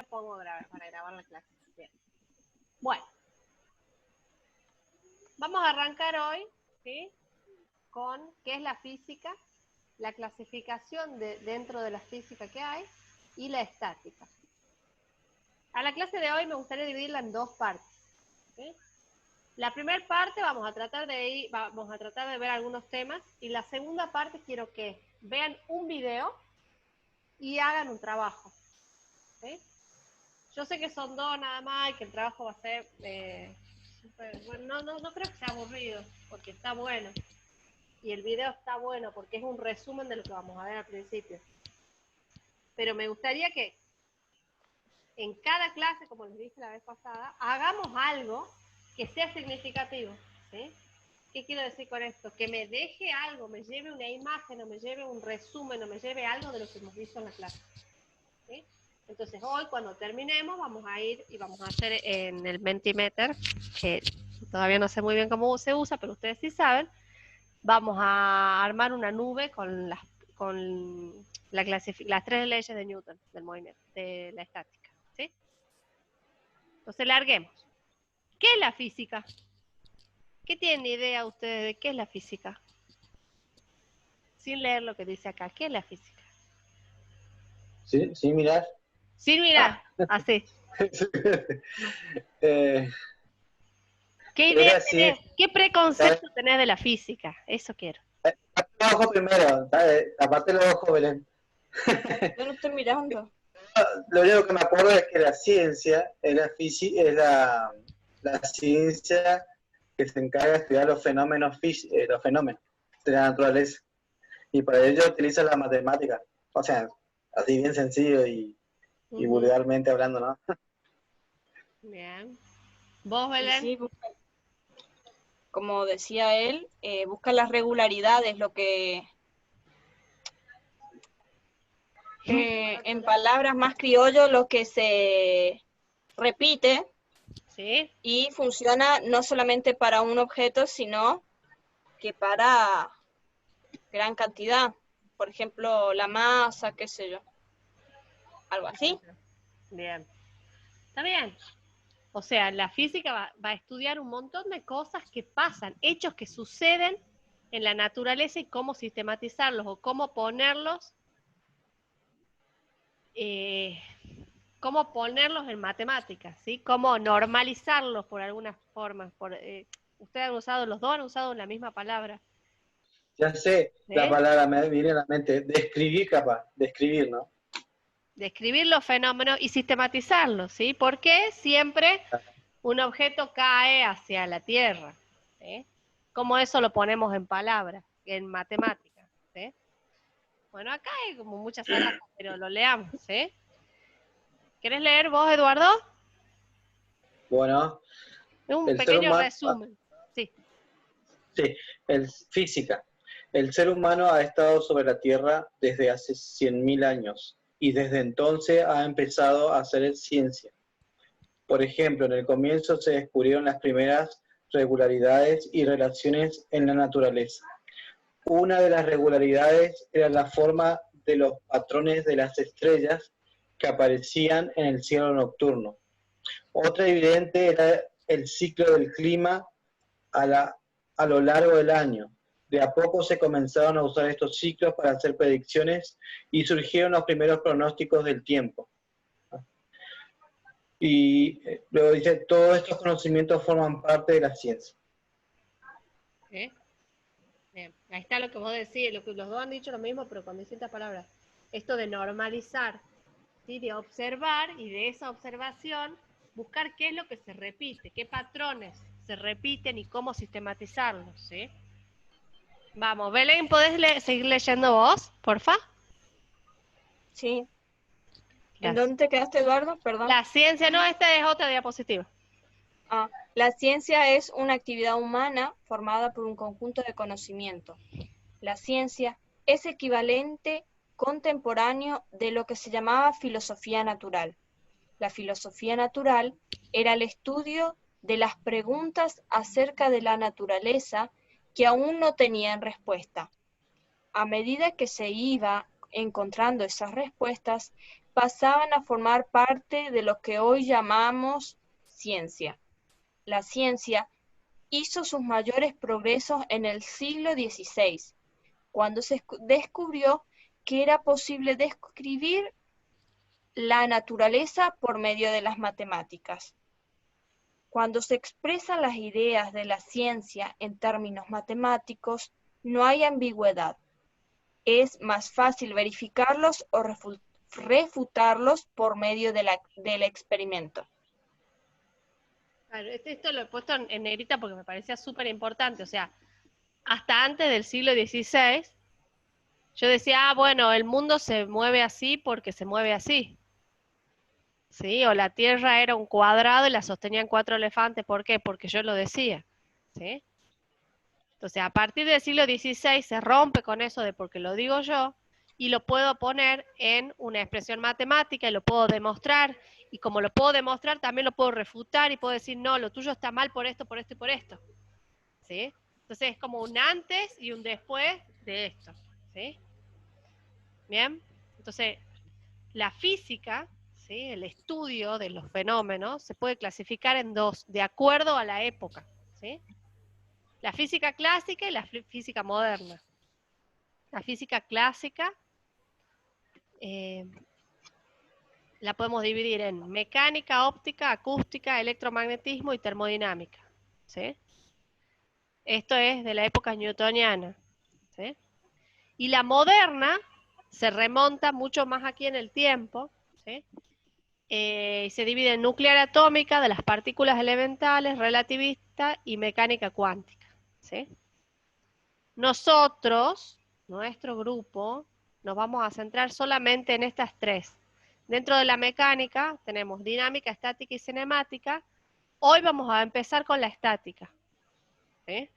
me pongo para grabar la clase. Bien. Bueno, vamos a arrancar hoy, ¿sí?, con qué es la física, la clasificación dentro de la física que hay y la estática. A la clase de hoy me gustaría dividirla en dos partes, ¿sí? La primera parte vamos a tratar de ver algunos temas, y la segunda parte quiero que vean un video y hagan un trabajo, ¿sí? Yo sé que son dos nada más y que el trabajo va a ser bueno, no creo que sea aburrido, porque está bueno, y el video está bueno porque es un resumen de lo que vamos a ver al principio, pero me gustaría que en cada clase, como les dije la vez pasada, hagamos algo que sea significativo, ¿sí? ¿Qué quiero decir con esto? Que me deje algo, me lleve una imagen, o me lleve un resumen, o me lleve algo de lo que hemos visto en la clase, ¿sí? Entonces hoy, cuando terminemos, vamos a ir y vamos a hacer en el Mentimeter, que todavía no sé muy bien cómo se usa, pero ustedes sí saben, vamos a armar una nube con las tres leyes de Newton, del movimiento, de la estática, ¿sí? Entonces larguemos. ¿Qué es la física? ¿Qué tienen idea ustedes de qué es la física? Sin leer lo que dice acá, ¿qué es la física? Sí, sin mirar. Sin mirar, así. Eh, ¿Qué idea Era así. tenés? ¿Qué preconcepto tenés de la física? Eso quiero. Los ojos primero, aparte los ojos, Belén. Yo no estoy mirando. Lo único que me acuerdo es que la ciencia es la ciencia que se encarga de estudiar los fenómenos de la naturaleza. Y para ello utiliza la matemática. O sea, así bien sencillo y vulgarmente hablando, ¿no? Bien. ¿Vos, Belén? Sí, como decía él, busca las regularidades, lo que en palabras más criollo, lo que se repite, ¿sí?, y funciona no solamente para un objeto, sino que para gran cantidad. Por ejemplo, la masa, qué sé yo. Algo así. Bien. Está bien. O sea, la física va a estudiar un montón de cosas que pasan, hechos que suceden en la naturaleza, y cómo sistematizarlos o cómo ponerlos en matemáticas, ¿sí? Cómo normalizarlos por algunas formas. Ustedes los dos han usado la misma palabra. Ya sé, ¿Sí? la palabra me viene a la mente, describir, ¿no? Describir los fenómenos y sistematizarlos, ¿sí? Porque siempre un objeto cae hacia la Tierra, ¿sí? ¿Cómo eso lo ponemos en palabras, en matemáticas? ¿Sí? Bueno, acá hay como muchas palabras, pero lo leamos, ¿sí? ¿Querés leer vos, Eduardo? Bueno, Un el ser pequeño humano, resumen. Sí. sí, física. El ser humano ha estado sobre la Tierra desde hace 100.000 años y desde entonces ha empezado a hacer ciencia. Por ejemplo, en el comienzo se descubrieron las primeras regularidades y relaciones en la naturaleza. Una de las regularidades era la forma de los patrones de las estrellas que aparecían en el cielo nocturno. Otra evidente era el ciclo del clima a lo largo del año. De a poco se comenzaron a usar estos ciclos para hacer predicciones y surgieron los primeros pronósticos del tiempo. Y luego dice, todos estos conocimientos forman parte de la ciencia. ¿Sí? Bien. Ahí está lo que vos decís, lo que los dos han dicho lo mismo, pero con distintas palabras. Esto de normalizar, ¿sí? De observar, y de esa observación buscar qué es lo que se repite, qué patrones se repiten y cómo sistematizarlos, ¿sí? Vamos, Belén, ¿podés seguir leyendo vos, porfa? Sí. ¿En Gracias. dónde te quedaste, Eduardo? Perdón. La ciencia, no, esta es otra diapositiva. La ciencia es una actividad humana formada por un conjunto de conocimientos. La ciencia es equivalente contemporáneo de lo que se llamaba filosofía natural. La filosofía natural era el estudio de las preguntas acerca de la naturaleza que aún no tenían respuesta. A medida que se iba encontrando esas respuestas, pasaban a formar parte de lo que hoy llamamos ciencia. La ciencia hizo sus mayores progresos en el siglo XVI, cuando se descubrió que era posible describir la naturaleza por medio de las matemáticas. Cuando se expresan las ideas de la ciencia en términos matemáticos, no hay ambigüedad. Es más fácil verificarlos o refutarlos por medio del experimento. Claro, esto lo he puesto en negrita porque me parecía súper importante. O sea, hasta antes del siglo XVI, yo decía, bueno, el mundo se mueve así porque se mueve así. ¿Sí? O la Tierra era un cuadrado y la sostenían 4 elefantes. ¿Por qué? Porque yo lo decía. ¿Sí? Entonces, a partir del siglo XVI se rompe con eso de porque lo digo yo y lo puedo poner en una expresión matemática y lo puedo demostrar. Y como lo puedo demostrar, también lo puedo refutar y puedo decir, no, lo tuyo está mal por esto, por esto y por esto. ¿Sí? Entonces, es como un antes y un después de esto. ¿Sí? Bien. Entonces, la física, ¿sí? El estudio de los fenómenos, se puede clasificar en dos, de acuerdo a la época. ¿Sí? La física clásica y la física moderna. La física clásica la podemos dividir en mecánica, óptica, acústica, electromagnetismo y termodinámica. ¿Sí? Esto es de la época newtoniana. ¿Sí? Y la moderna se remonta mucho más aquí en el tiempo. ¿Sí? Se divide en nuclear atómica, de las partículas elementales, relativista y mecánica cuántica. ¿Sí? Nosotros, nuestro grupo, nos vamos a centrar solamente en estas tres. Dentro de la mecánica tenemos dinámica, estática y cinemática. Hoy vamos a empezar con la estática. ¿Sí?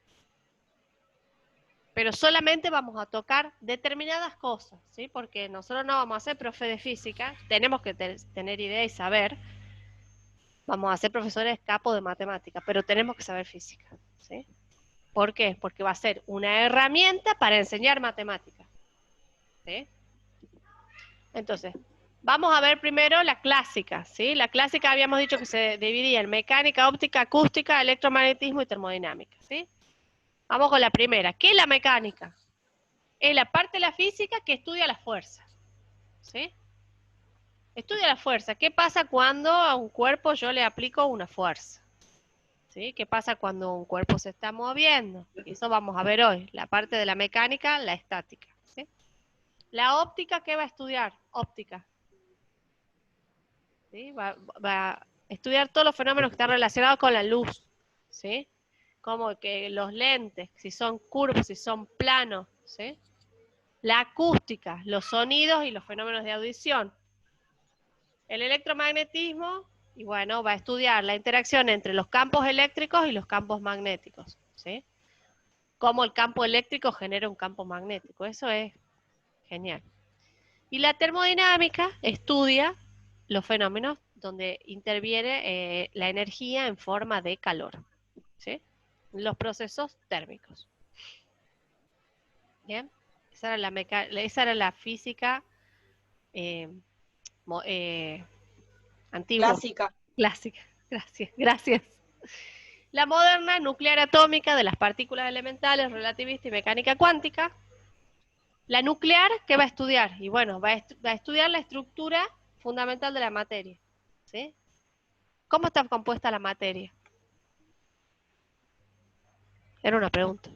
Pero solamente vamos a tocar determinadas cosas, ¿sí? Porque nosotros no vamos a ser profe de física, tenemos que tener idea y saber. Vamos a ser profesores capos de matemáticas, pero tenemos que saber física. ¿Sí? ¿Por qué? Porque va a ser una herramienta para enseñar matemáticas. ¿Sí? Entonces, vamos a ver primero la clásica, ¿sí? La clásica habíamos dicho que se dividía en mecánica, óptica, acústica, electromagnetismo y termodinámica, ¿sí? Vamos con la primera. ¿Qué es la mecánica? Es la parte de la física que estudia la fuerza, ¿sí? Estudia la fuerza. ¿Qué pasa cuando a un cuerpo yo le aplico una fuerza? ¿Sí? ¿Qué pasa cuando un cuerpo se está moviendo? Eso vamos a ver hoy. La parte de la mecánica, la estática, ¿sí? La óptica, ¿qué va a estudiar? Óptica. ¿Sí? Va a estudiar todos los fenómenos que están relacionados con la luz, ¿sí? Como que los lentes, si son curvos, si son planos, ¿sí? La acústica, los sonidos y los fenómenos de audición. El electromagnetismo, y bueno, va a estudiar la interacción entre los campos eléctricos y los campos magnéticos, ¿sí? Cómo el campo eléctrico genera un campo magnético, eso es genial. Y la termodinámica estudia los fenómenos donde interviene la energía en forma de calor, ¿sí? Los procesos térmicos. Bien, esa era la física antigua, Clásica. clásica. Gracias. La moderna, nuclear atómica, de las partículas elementales, relativista y mecánica cuántica. La nuclear, ¿qué va a estudiar? Y bueno, va a estudiar la estructura fundamental de la materia, ¿sí? ¿Cómo está compuesta la materia? Era una pregunta.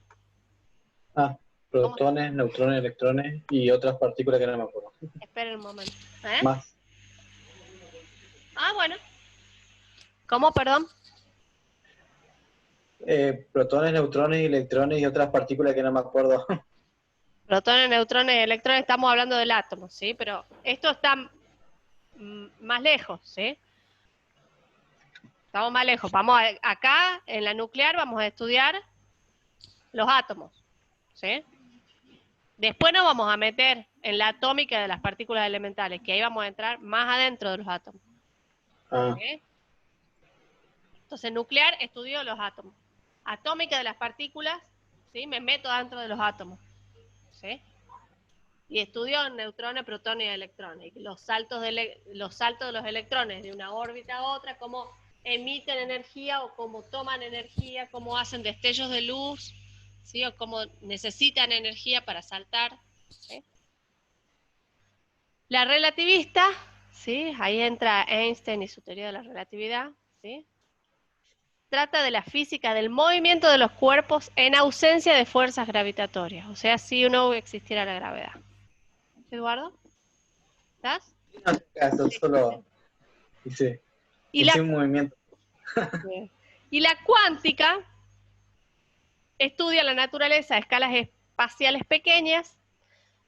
Protones, neutrones, electrones y otras partículas que no me acuerdo. Esperen un momento. ¿Eh? Más. Bueno. ¿Cómo, perdón? Protones, neutrones, electrones y otras partículas que no me acuerdo. Protones, neutrones y electrones, estamos hablando del átomo, ¿sí? Pero esto está más lejos, ¿sí? Estamos más lejos. Acá, en la nuclear, vamos a estudiar los átomos, ¿sí? Después nos vamos a meter en la atómica de las partículas elementales, que ahí vamos a entrar más adentro de los átomos. ¿Sí? Entonces, nuclear, estudio los átomos. Atómica de las partículas, ¿sí? Me meto dentro de los átomos, ¿sí? y estudió neutrones, protones y electrones. Y los saltos de los electrones de una órbita a otra, cómo emiten energía o cómo toman energía, cómo hacen destellos de luz, ¿sí? O cómo necesitan energía para saltar, ¿sí? La relativista, ¿sí? Ahí entra Einstein y su teoría de la relatividad, ¿sí? Trata de la física del movimiento de los cuerpos en ausencia de fuerzas gravitatorias, o sea, si no existiera la gravedad. ¿Eduardo? ¿Estás? No hace caso, solo hice un movimiento. Y la cuántica estudia la naturaleza a escalas espaciales pequeñas,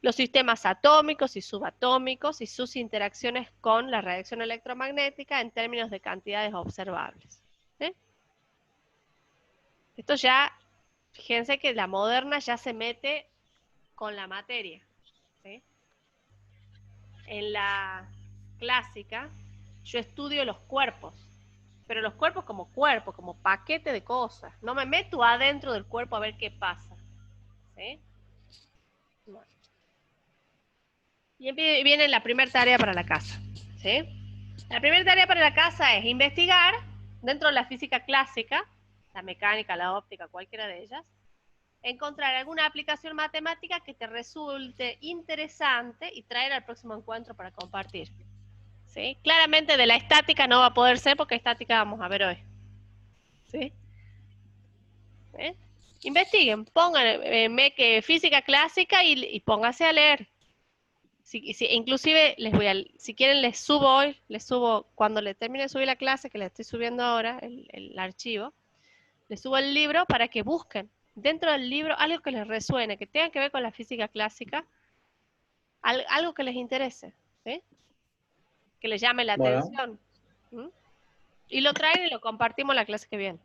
los sistemas atómicos y subatómicos y sus interacciones con la radiación electromagnética en términos de cantidades observables. ¿Sí? Esto ya, fíjense que la moderna ya se mete con la materia. ¿Sí? En la clásica, yo estudio los cuerpos, pero los cuerpos como paquete de cosas. No me meto adentro del cuerpo a ver qué pasa. ¿Sí? Bueno. Y viene la primera tarea para la casa. ¿Sí? La primera tarea para la casa es investigar dentro de la física clásica, la mecánica, la óptica, cualquiera de ellas, encontrar alguna aplicación matemática que te resulte interesante y traer al próximo encuentro para compartir. ¿Sí? Claramente de la estática no va a poder ser porque estática vamos a ver hoy. ¿Sí? ¿Eh? Investiguen, pongan física clásica y pónganse a leer. Inclusive si quieren les subo cuando le termine de subir la clase, que le estoy subiendo ahora, el archivo, les subo el libro para que busquen dentro del libro algo que les resuene, que tenga que ver con la física clásica, algo que les interese, ¿sí? Que les llame la atención. ¿Mm? Y lo traen y lo compartimos la clase que viene.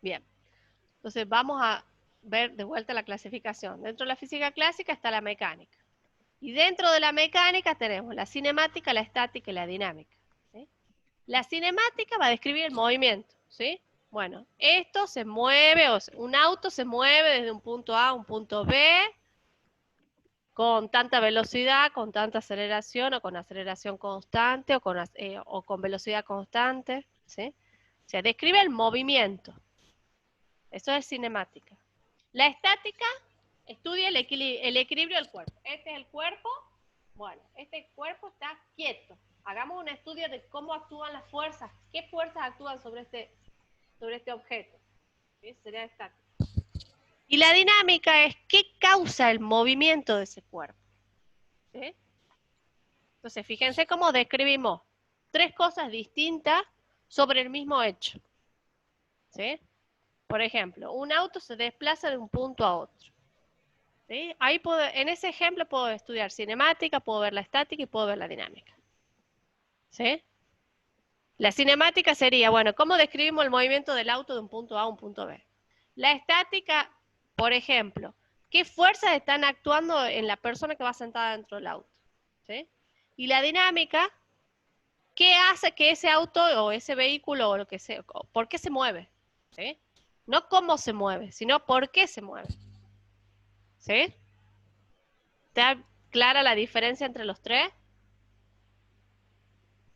Bien. Entonces vamos a ver de vuelta la clasificación. Dentro de la física clásica está la mecánica. Y dentro de la mecánica tenemos la cinemática, la estática y la dinámica. ¿Sí? La cinemática va a describir el movimiento. ¿Sí? Bueno, esto se mueve, un auto se mueve desde un punto A a un punto B con tanta velocidad, con tanta aceleración o con aceleración constante o con velocidad constante. ¿Sí? O sea, describe el movimiento. Eso es cinemática. La estática estudia el equilibrio del cuerpo. Este es el cuerpo. Bueno, este cuerpo está quieto. Hagamos un estudio de cómo actúan las fuerzas. ¿Qué fuerzas actúan sobre este objeto? ¿Sí? Sería estática. Y la dinámica es qué causa el movimiento de ese cuerpo. ¿Sí? Entonces, fíjense cómo describimos tres cosas distintas sobre el mismo hecho. ¿Sí? Por ejemplo, un auto se desplaza de un punto a otro. ¿Sí? Ahí en ese ejemplo puedo estudiar cinemática, puedo ver la estática y puedo ver la dinámica. ¿Sí? La cinemática sería, bueno, ¿cómo describimos el movimiento del auto de un punto A a un punto B? La estática, por ejemplo, ¿qué fuerzas están actuando en la persona que va sentada dentro del auto? ¿Sí? Y la dinámica, ¿qué hace que ese auto o ese vehículo o lo que sea, por qué se mueve? ¿Sí? No cómo se mueve, sino por qué se mueve. ¿Sí? ¿Está clara la diferencia entre los tres?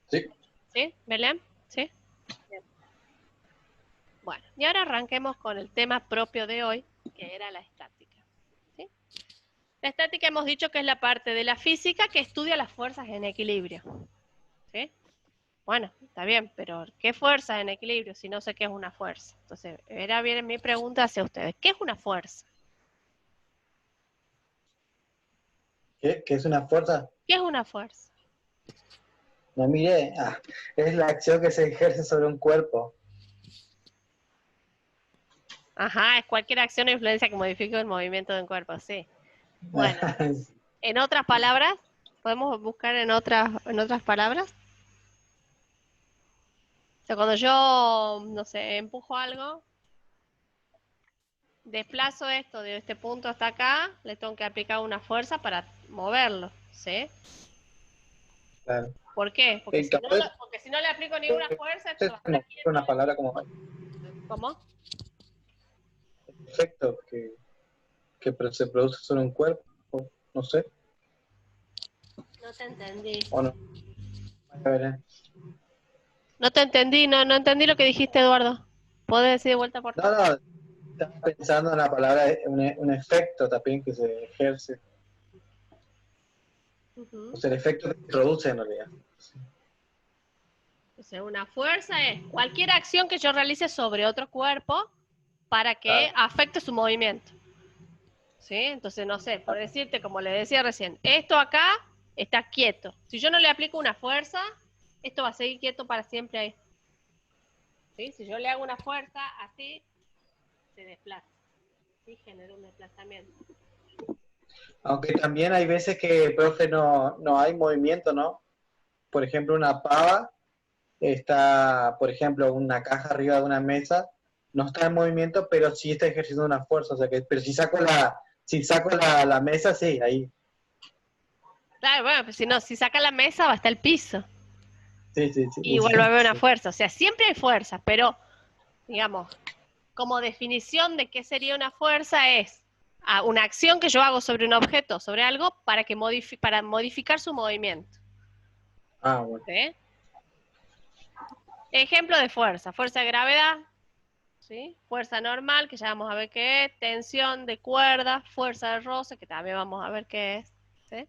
Sí. ¿Sí? ¿Belén? ¿Sí? Bien. Bueno, y ahora arranquemos con el tema propio de hoy, que era la estática. ¿Sí? La estática hemos dicho que es la parte de la física que estudia las fuerzas en equilibrio. ¿Sí? Bueno, está bien, pero ¿qué fuerza en equilibrio si no sé qué es una fuerza? Entonces, ahora viene mi pregunta hacia ustedes. ¿Qué es una fuerza? ¿Qué es una fuerza? ¿Qué es una fuerza? No mire, es la acción que se ejerce sobre un cuerpo. Ajá, es cualquier acción o influencia que modifique el movimiento de un cuerpo, sí. Bueno, en otras palabras, ¿podemos buscar en otras palabras? O sea, cuando yo, no sé, empujo algo, desplazo esto de este punto hasta acá, le tengo que aplicar una fuerza para moverlo, ¿sí? Claro. ¿Por qué? Porque si no le aplico ninguna fuerza, esto va a estar quieto. Una palabra como ¿Cómo? efecto que se produce sobre un cuerpo. no sé, No te entendí. o no. A ver, No te entendí, no entendí lo que dijiste, Eduardo. ¿Podés decir de vuelta, por No, favor? no, estaba pensando en la palabra, un efecto también que se ejerce, o sea, el efecto que se produce en realidad. O sea, una fuerza es cualquier acción que yo realice sobre otro cuerpo para que Claro. afecte su movimiento. ¿Sí? Entonces, no sé, por decirte, como le decía recién, esto acá está quieto. Si yo no le aplico una fuerza, esto va a seguir quieto para siempre ahí. ¿Sí? Si yo le hago una fuerza así, se desplaza. ¿Sí? Genera un desplazamiento. Aunque también hay veces que, profe, no hay movimiento, ¿no? Por ejemplo, una pava está, por ejemplo, una caja arriba de una mesa, no está en movimiento, pero sí está ejerciendo una fuerza. O sea que, pero si saco la mesa, sí, ahí. Claro, bueno, pues si no, si saca la mesa va hasta el piso. Sí, sí, sí. Y vuelve a haber una Sí. fuerza. O sea, siempre hay fuerza, pero, digamos, como definición de qué sería una fuerza es una acción que yo hago sobre un objeto, sobre algo, para para modificar su movimiento. Ah, bueno. ¿Sí? Ejemplo de fuerza. Fuerza de gravedad, ¿sí? Fuerza normal, que ya vamos a ver qué es. Tensión de cuerda, fuerza de roce, que también vamos a ver qué es. ¿Sí?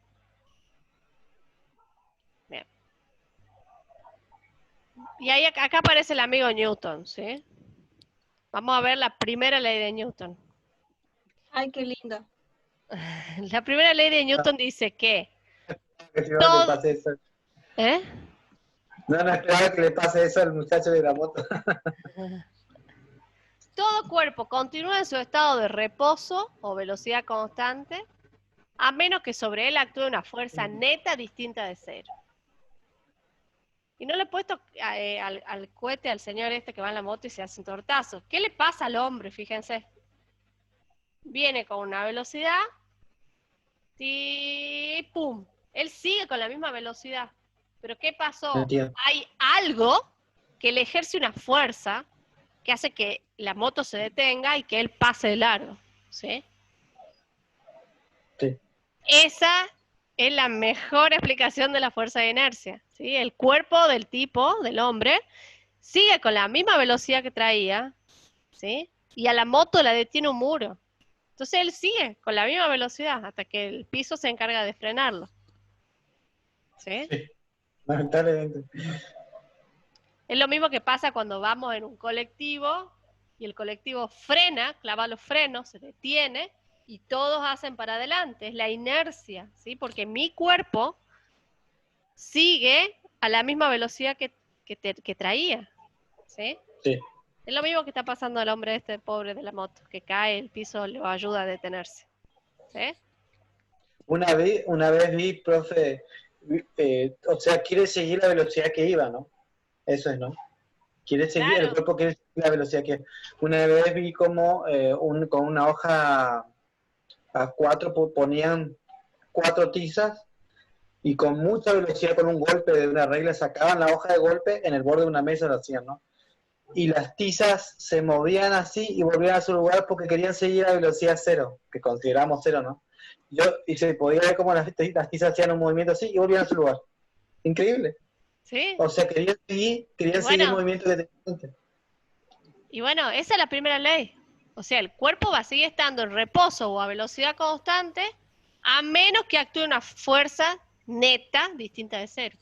Bien. Y ahí acá aparece el amigo Newton, ¿sí? Vamos a ver la primera ley de Newton. Ay, qué lindo. La primera ley de Newton dice que Que si no le todo... pase eso. ¿Eh? No esperaba que le pase eso al muchacho de la moto. Todo cuerpo continúa en su estado de reposo o velocidad constante, a menos que sobre él actúe una fuerza neta distinta de cero. Y no le he puesto al cohete al señor este que va en la moto y se hace un tortazo. ¿Qué le pasa al hombre? Fíjense. Viene con una velocidad y ¡pum! Él sigue con la misma velocidad. ¿Pero qué pasó? Entiendo. Hay algo que le ejerce una fuerza que hace que la moto se detenga y que él pase de largo. ¿Sí? Sí. Esa es la mejor explicación de la fuerza de inercia. ¿Sí? El cuerpo del tipo, del hombre, sigue con la misma velocidad que traía, ¿sí? Y a la moto la detiene un muro. Entonces él sigue con la misma velocidad hasta que el piso se encarga de frenarlo. ¿Sí? Sí. Lamentablemente. Es lo mismo que pasa cuando vamos en un colectivo y el colectivo frena, clava los frenos, se detiene y todos hacen para adelante. Es la inercia, ¿sí? Porque mi cuerpo sigue a la misma velocidad que traía, ¿sí? Sí. Es lo mismo que está pasando al hombre este pobre de la moto, que cae, el piso lo ayuda a detenerse, ¿sí? Una vez vi, profe, o sea, quiere seguir la velocidad que iba, ¿no? Eso es, ¿no? Quiere seguir, el Claro. cuerpo quiere seguir la velocidad que... Una vez vi como con una hoja a cuatro ponían cuatro tizas y con mucha velocidad, con un golpe de una regla, sacaban la hoja de golpe en el borde de una mesa, lo hacían, ¿no? Y las tizas se movían así y volvían a su lugar porque querían seguir a velocidad cero, que consideramos cero, ¿no? Y se podía ver cómo las tizas hacían un movimiento así y volvían a su lugar. Increíble. ¿Sí? O sea, querían Y seguir el bueno, movimiento que tenían. esa es la primera ley. O sea, el cuerpo va a seguir estando en reposo o a velocidad constante, a menos que actúe una fuerza neta distinta de cero.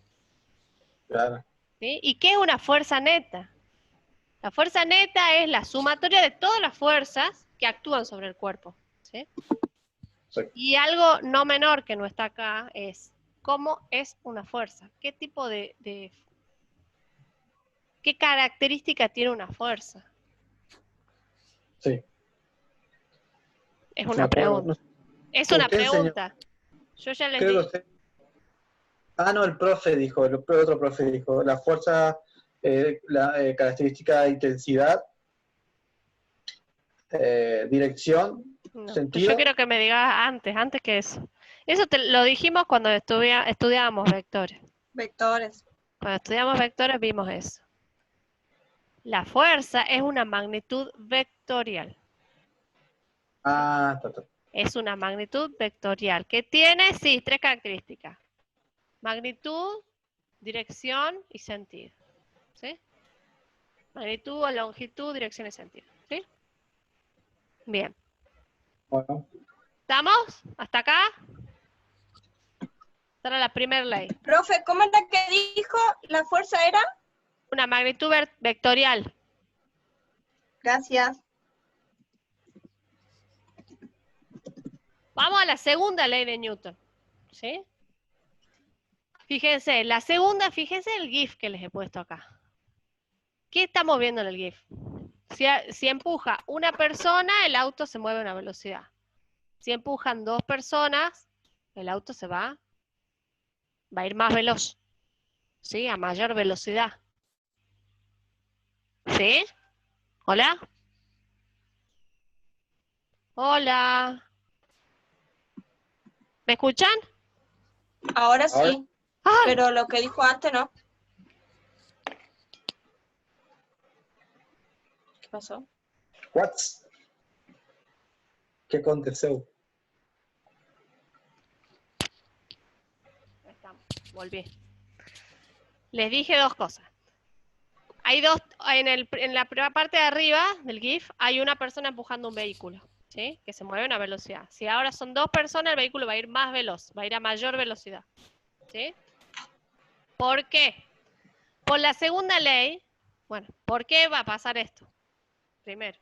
Claro. ¿Sí? ¿Y qué es una fuerza neta? La fuerza neta es la sumatoria de todas las fuerzas que actúan sobre el cuerpo. ¿Sí? Sí. Y algo no menor que no está acá es cómo es una fuerza. ¿Qué tipo qué característica tiene una fuerza? Sí. Es Me una acuerdo. pregunta. Es una Usted enseñó, pregunta. Yo ya les creo que dije. usted... Ah, no, el profe dijo, otro profe dijo, la fuerza, la característica de intensidad, dirección, No, pues yo sentido. quiero que me digas antes que eso. Eso lo dijimos cuando estudiábamos vectores. Vectores. Cuando estudiamos vectores vimos eso. La fuerza es una magnitud vectorial. Ah, ta. Es una magnitud vectorial que tiene, sí, 3 características. Magnitud, dirección y sentido. ¿Sí? Magnitud, longitud, dirección y sentido. ¿Sí? Bien. Bueno, ¿Estamos? ¿Hasta acá? Esta era la primera ley. Profe, ¿cómo era que dijo la fuerza era? Una magnitud vectorial. Gracias. Vamos a la segunda ley de Newton. ¿Sí? Fíjense, la segunda, fíjense el GIF que les he puesto acá. ¿Qué estamos viendo en el GIF? Si empuja una persona, el auto se mueve a una velocidad. Si empujan 2 personas, el auto va a ir más veloz. ¿Sí? A mayor velocidad. ¿Sí? ¿Hola? Hola. ¿Me escuchan? Ahora sí, ¡Ah! pero lo que dijo antes no. ¿Qué pasó? what? ¿Qué aconteceu? Ahí estamos, volví. Les dije 2 cosas. Hay 2, en la primera parte de arriba del GIF, hay una persona empujando un vehículo, ¿sí? Que se mueve a una velocidad. Si ahora son 2 personas, el vehículo va a ir más veloz, va a ir a mayor velocidad, ¿sí? ¿Por qué? Por la segunda ley, bueno, ¿por qué va a pasar esto? Primero.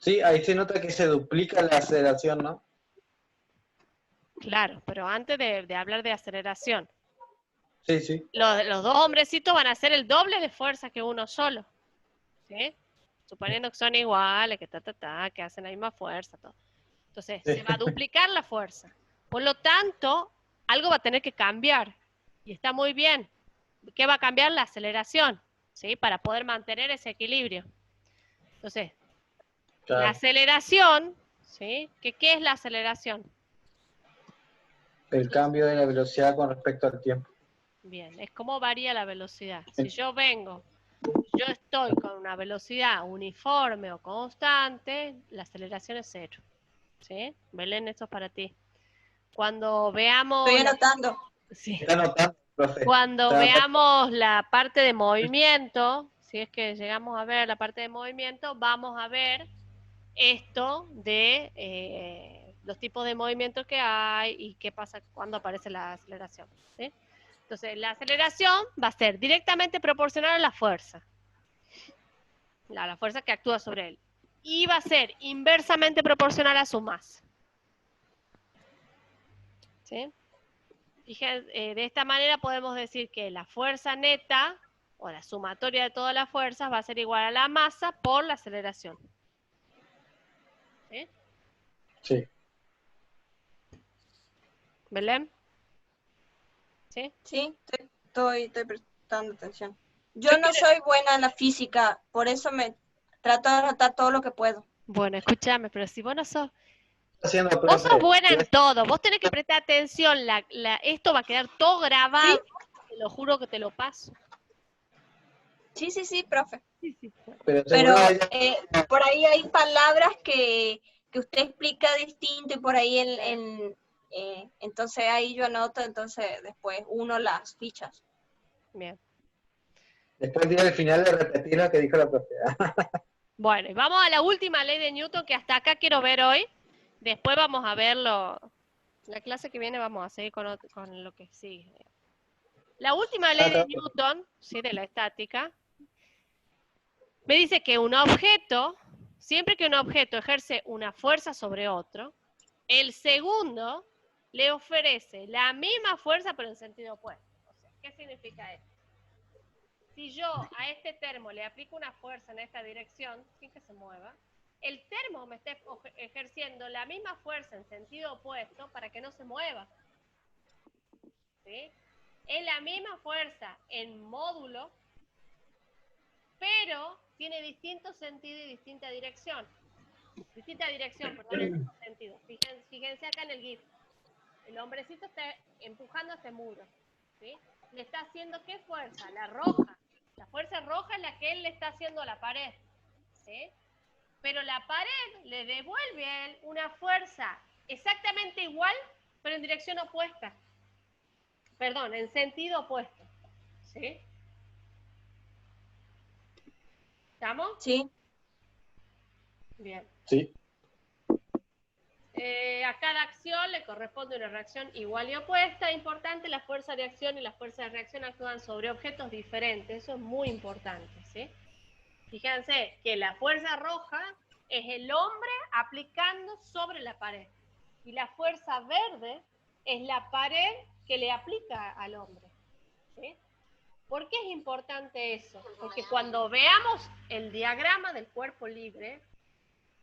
Sí, ahí se nota que se duplica la aceleración, ¿no? Claro, pero antes de hablar de aceleración, Sí, sí. los 2 hombrecitos van a hacer el doble de fuerza que uno solo, ¿sí? Suponiendo que son iguales, que hacen la misma fuerza, todo. Entonces, Sí. se va a duplicar la fuerza. Por lo tanto, algo va a tener que cambiar. Y está muy bien. ¿Qué va a cambiar? La aceleración, ¿sí? Para poder mantener ese equilibrio. Entonces, la Claro. aceleración, ¿sí? ¿Qué es la aceleración? El cambio de la velocidad con respecto al tiempo. Bien, es cómo varía la velocidad. Si yo estoy con una velocidad uniforme o constante, la aceleración es 0. ¿Sí? Belén, esto es para ti. Cuando veamos Estoy anotando. sí. Está anotando, profe. Cuando veamos la parte de movimiento, si es que llegamos a ver la parte de movimiento, vamos a ver esto de los tipos de movimientos que hay y qué pasa cuando aparece la aceleración. ¿Sí? Entonces, la aceleración va a ser directamente proporcional a la fuerza. La fuerza que actúa sobre él. Y va a ser inversamente proporcional a su masa. ¿Sí? Fíjense, de esta manera podemos decir que la fuerza neta, o la sumatoria de todas las fuerzas, va a ser igual a la masa por la aceleración. ¿Sí? Sí. ¿Belén? ¿Sí? Sí, estoy prestando atención. Yo Yo no quiero... soy buena en la física, por eso me trato de anotar todo lo que puedo. Bueno, escúchame, pero si vos no sos... Haciendo, Vos sos profe. buena en todo, vos tenés que prestar atención, esto va a quedar todo grabado, ¿Sí? te lo juro que te lo paso. Sí, profe. Sí, sí. Bueno. Pero Pero seguro ella... por ahí hay palabras que usted explica distinto y por ahí entonces ahí yo anoto, entonces después uno las fichas. Bien. Después día al final de repetir lo que dijo la profe. Bueno, y vamos a la última ley de Newton que hasta acá quiero ver hoy. Después vamos a verlo. La clase que viene vamos a seguir con lo que sigue. La última ley de Newton, ¿sí? De la estática, me dice que un objeto, siempre que un objeto ejerce una fuerza sobre otro, el segundo le ofrece la misma fuerza pero en sentido opuesto. O sea, ¿qué significa esto? Si yo a este termo le aplico una fuerza en esta dirección, sin que se mueva, el termo me está ejerciendo la misma fuerza en sentido opuesto para que no se mueva. ¿Sí? Es la misma fuerza en módulo, pero tiene distinto sentido y distinta dirección. Distinta dirección, perdón, el mismo sentido. Fíjense acá en el GIF. El hombrecito está empujando este muro. ¿Sí? Le está haciendo ¿qué fuerza? La roja. La fuerza roja es la que él le está haciendo a la pared. ¿Sí? pero la pared le devuelve a él una fuerza exactamente igual, pero en dirección opuesta. Perdón, en sentido opuesto. ¿Sí? ¿Estamos? Sí. Bien. Sí. A cada acción le corresponde una reacción igual y opuesta. Importante, la fuerza de acción y la fuerza de reacción actúan sobre objetos diferentes. Eso es muy importante, ¿sí? Fíjense que la fuerza roja es el hombre aplicando sobre la pared. Y la fuerza verde es la pared que le aplica al hombre, ¿sí? ¿Por qué es importante eso? Porque cuando veamos el diagrama del cuerpo libre,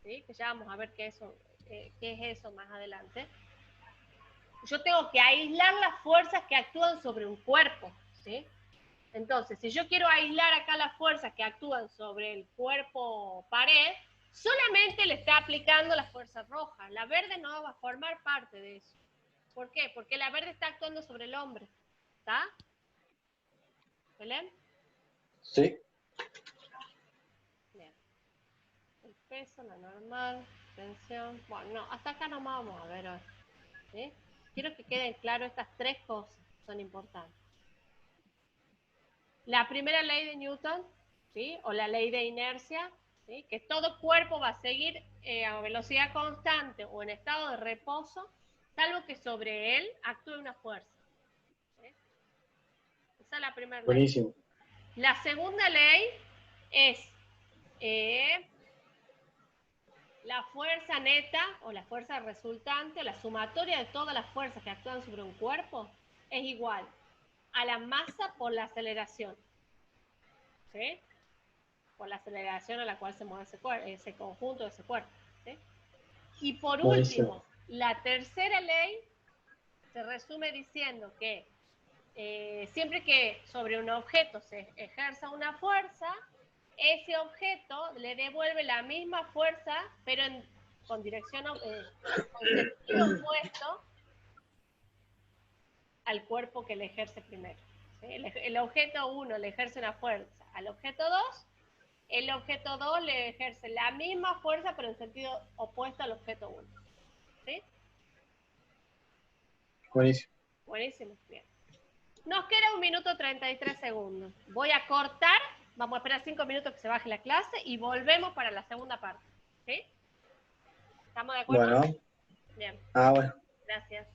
¿sí? Que ya vamos a ver qué es eso más adelante, yo tengo que aislar las fuerzas que actúan sobre un cuerpo, ¿sí? Entonces, si yo quiero aislar acá las fuerzas que actúan sobre el cuerpo pared, solamente le está aplicando la fuerza roja. La verde no va a formar parte de eso. ¿Por qué? Porque la verde está actuando sobre el hombre. ¿Está? ¿Belén? Sí. Bien. El peso, la normal, tensión. Bueno, no, hasta acá nomás vamos a ver hoy. ¿Sí? Quiero que queden claras estas tres cosas, son importantes. La primera ley de Newton, ¿sí? O la ley de inercia, ¿sí? Que todo cuerpo va a seguir a velocidad constante o en estado de reposo, salvo que sobre él actúe una fuerza. ¿Sí? Esa es la primera ley. Buenísimo. La segunda ley es la fuerza neta o la fuerza resultante o la sumatoria de todas las fuerzas que actúan sobre un cuerpo es igual a la masa por la aceleración. ¿Sí? Por la aceleración a la cual se mueve ese conjunto, ese cuerpo. ¿Sí? Y por Buenísimo. último, la tercera ley se resume diciendo que siempre que sobre un objeto se ejerza una fuerza, ese objeto le devuelve la misma fuerza, pero con dirección, con sentido opuesto al cuerpo que le ejerce primero. ¿Sí? El objeto 1 le ejerce una fuerza al objeto 2, el objeto 2 le ejerce la misma fuerza, pero en sentido opuesto al objeto 1. ¿Sí? Buenísimo. Buenísimo. Bien. Nos queda 1 minuto 33 segundos. Voy a cortar, vamos a esperar 5 minutos que se baje la clase y volvemos para la segunda parte. ¿Sí? ¿Estamos de acuerdo? Bueno. Bien. Ah, bueno. Gracias.